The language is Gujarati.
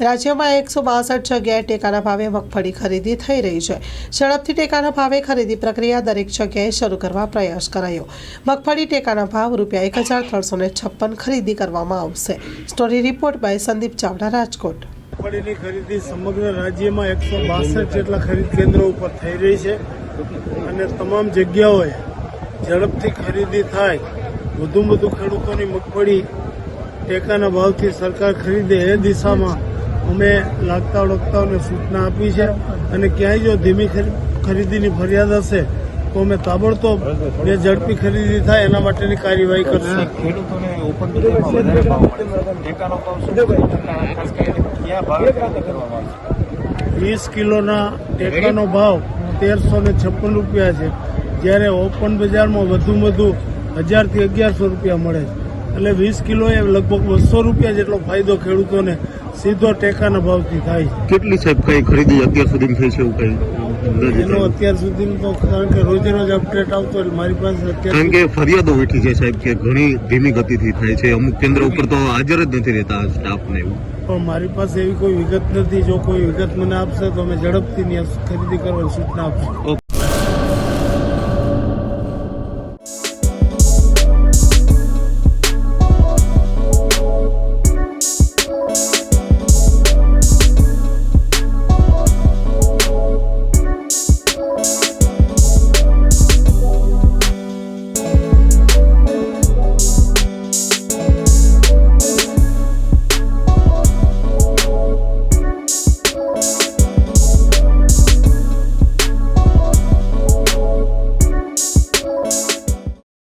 રાજ્યમાં 162 જગ્યાએ ટેકાના ભાવે મગફળી ખરીદી થઈ રહી છે। ઝડપથી ટેકાના ભાવે ખરીદી પ્રક્રિયા દરેક જગ્યાએ શરૂ કરવા પ્રયાસ કરાયો। મગફળી ટેકાના ભાવ ₹1356 ખરીદી કરવામાં આવશે। Story report by Sandeep Chavda, Rajkot. મગફળીની ખરીદી સમગ્ર રાજ્યમાં 162 જેટલા ખરીદ કેન્દ્રો ઉપર થઈ રહી છે અને તમામ જગ્યાઓએ ઝડપથી ખરીદી થાય, વધુમાં વધુ ખેડૂતોની મગફળી ટેકાના ભાવથી સરકાર ખરીદે એ દિશામાં અમે લાગતા વળગતાઓને સૂચના આપી છે અને ક્યાંય જો ધીમી ખરીદીની ફરિયાદ હશે તો અમે તાબડતોબ જે ઝડપી ખરીદી થાય એના માટેની કાર્યવાહી કરશું। ખેડૂતોને ઓપન બજારમાં વધારે ભાવ મળે છે, ટેકાનો ભાવ શું ખાસ કરીને કયા ભાવે ખરીદી કરવામાં આવશે? 20 કિલોના ટેકાનો ભાવ ₹1356 છે, જ્યારે ઓપન બજારમાં વધુમાં વધુ 1000 થી 1100 મળે છે। એટલે 20 કિલોએ લગભગ ₹200 જેટલો ફાયદો ખેડૂતોને સીધો ટેકાના ભાવથી થાય છે। કેટલી સાહેબ કઈ ખરીદી અત્યાર સુધી થઈ છે એવું કઈ એનો અત્યાર સુધી તો કારણ કે રોજે રોજ અપડેટ આવતો એટલે મારી પાસે કારણ કે ફરિયાદો વેઠી છે સાહેબ કે ઘણી ધીમી ગતિથી થાય છે, અમુક કેન્દ્ર ઉપર તો હાજર જ નથી રહેતા સ્ટાફને એવું, પણ મારી પાસે એવી કોઈ વિગત નથી। જો કોઈ વિગત મને આપશે તો અમે ઝડપથી ખરીદી કરવાની સૂચના આપશું।